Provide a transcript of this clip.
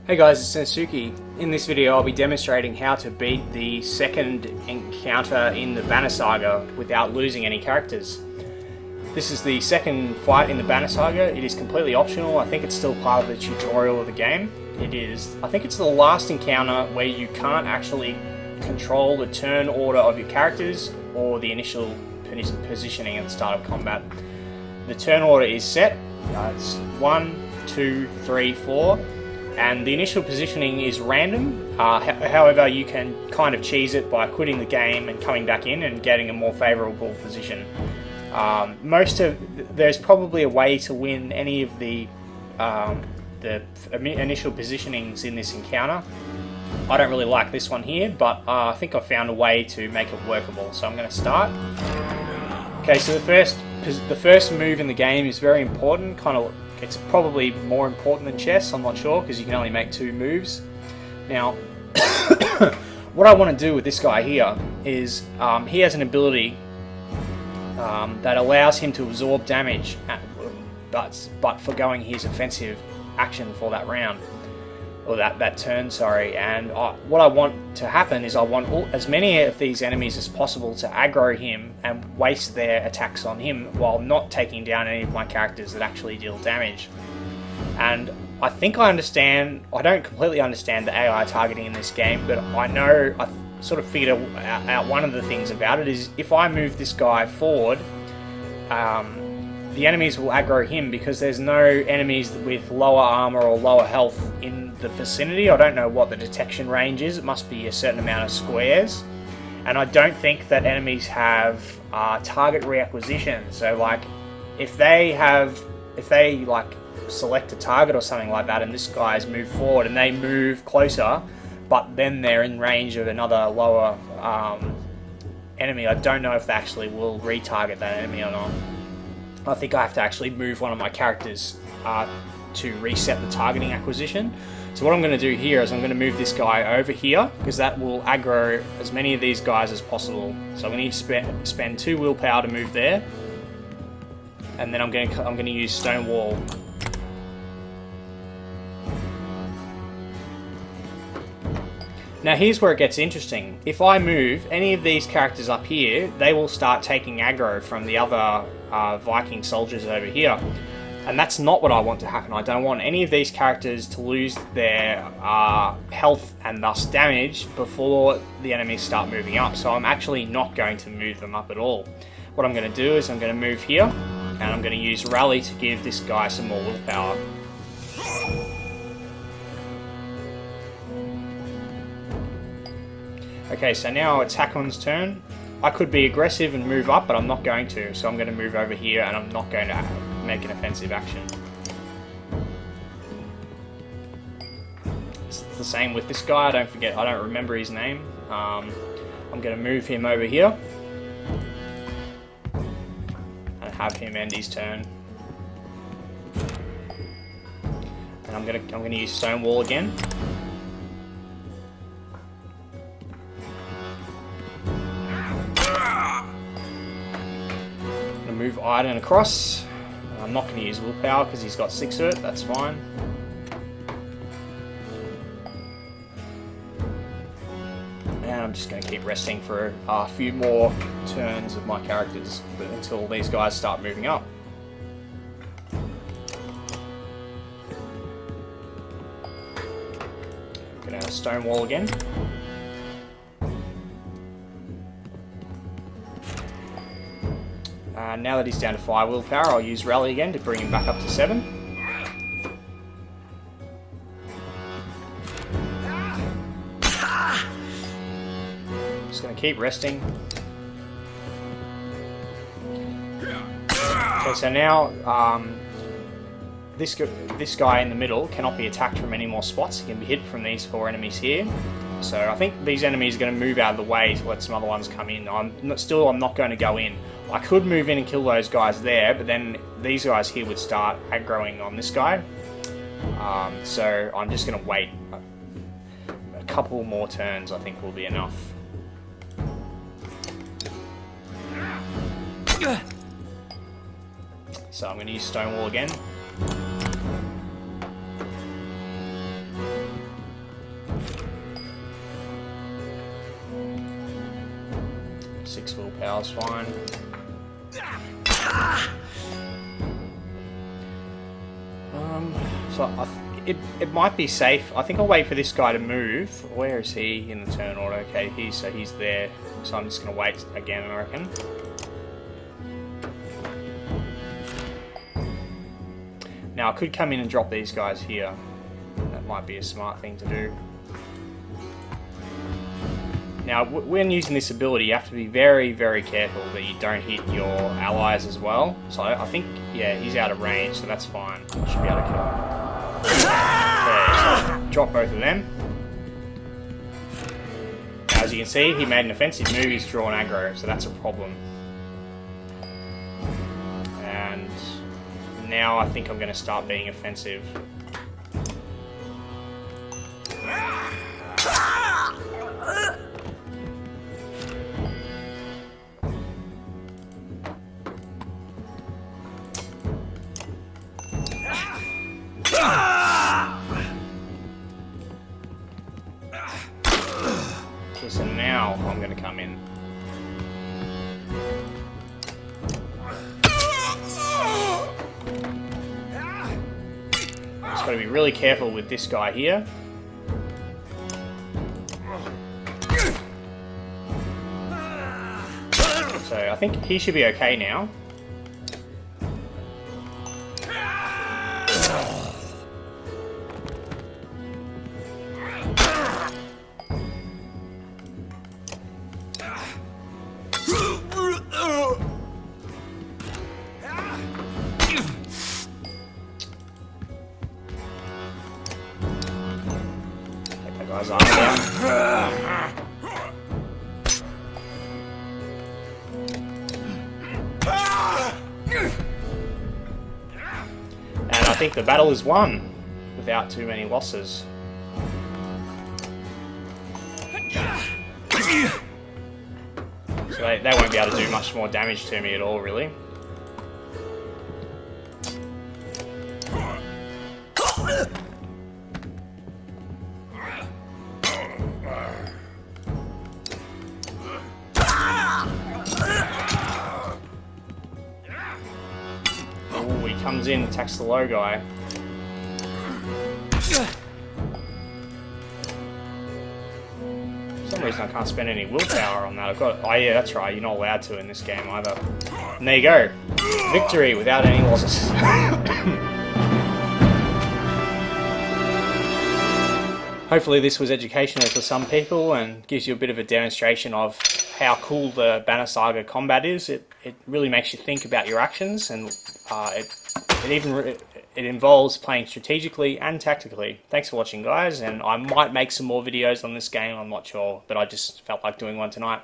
Hey guys, it's Sensuki. In this video I'll be demonstrating how to beat the second encounter in the Banner Saga without losing any characters. This is the second fight in the Banner Saga. It is completely optional. I think it's still part of the tutorial of the game. I think it's the last encounter where you can't actually control the turn order of your characters or the initial positioning at the start of combat. The turn order is set. It's 1, 2, 3, 4. And the initial positioning is random. However, you can kind of cheese it by quitting the game and coming back in and getting a more favourable position. There's probably a way to win any of the initial positionings in this encounter. I don't really like this one here, but I think I've found a way to make it workable. So I'm going to start. Okay, so the first move in the game is very important. It's probably more important than chess, I'm not sure, because you can only make 2 moves. Now, what I want to do with this guy here is he has an ability that allows him to absorb damage, but forgoing his offensive action for that round, or that turn, sorry. And what I want to happen is I want as many of these enemies as possible to aggro him and waste their attacks on him while not taking down any of my characters that actually deal damage. And I think I understand, I don't completely understand the AI targeting in this game, but I sort of figured out one of the things about it is if I move this guy forward, the enemies will aggro him because there's no enemies with lower armor or lower health in the vicinity. I don't know what the detection range is. It must be a certain amount of squares. And I don't think that enemies have target reacquisition. So like if they select a target or something like that and this guy's moved forward and they move closer, but then they're in range of another lower enemy, I don't know if they actually will retarget that enemy or not. I think I have to actually move one of my characters to reset the targeting acquisition. So what I'm going to do here is I'm going to move this guy over here because that will aggro as many of these guys as possible. So I'm going to spend 2 willpower to move there, and then I'm going to use Stone Wall. Now here's where it gets interesting. If I move any of these characters up here, they will start taking aggro from the other Viking soldiers over here. And that's not what I want to happen. I don't want any of these characters to lose their health and thus damage before the enemies start moving up. So I'm actually not going to move them up at all. What I'm going to do is I'm going to move here, and I'm going to use Rally to give this guy some more willpower. Okay, so now it's Hakon's turn. I could be aggressive and move up, but I'm not going to. So I'm going to move over here, and I'm not going to make an offensive action. It's the same with this guy. I don't remember his name. I'm going to move him over here and have him end his turn. And I'm going to use Stonewall again. Move Iden across. I'm not going to use willpower because he's got 6 of it, that's fine. And I'm just going to keep resting for a few more turns of my characters until these guys start moving up. I'm going to Stonewall again. Now that he's down to 5 willpower, I'll use Rally again to bring him back up to 7. Just going to keep resting. Okay, so now this guy in the middle cannot be attacked from any more spots. He can be hit from these 4 enemies here. So I think these enemies are going to move out of the way to let some other ones come in. I'm not going to go in. I could move in and kill those guys there, but then these guys here would start aggroing on this guy. So I'm just going to wait. A couple more turns I think will be enough. So I'm going to use Stonewall again. 6 willpower's fine. So it might be safe. I think I'll wait for this guy to move. Where is he in the turn order? Okay, he's there. So I'm just going to wait again, I reckon. Now I could come in and drop these guys here. That might be a smart thing to do. Now, when using this ability, you have to be very, very careful that you don't hit your allies as well. So I think, yeah, he's out of range, so that's fine. I should be able to kill him. Okay, so drop both of them. Now, as you can see, he made an offensive move, he's drawn aggro, so that's a problem. And now I think I'm going to start being offensive. So now I'm going to come in. Just got to be really careful with this guy here. So I think he should be okay now. Guy's arm down. And I think the battle is won without too many losses. So they won't be able to do much more damage to me at all, really. Oh, he comes in, attacks the low guy. For some reason I can't spend any willpower on that. I've got, oh yeah, that's right, you're not allowed to in this game either. And there you go. Victory without any losses. Hopefully this was educational for some people and gives you a bit of a demonstration of how cool the Banner Saga combat is. It really makes you think about your actions, and it involves playing strategically and tactically. Thanks for watching, guys, and I might make some more videos on this game, I'm not sure, but I just felt like doing one tonight.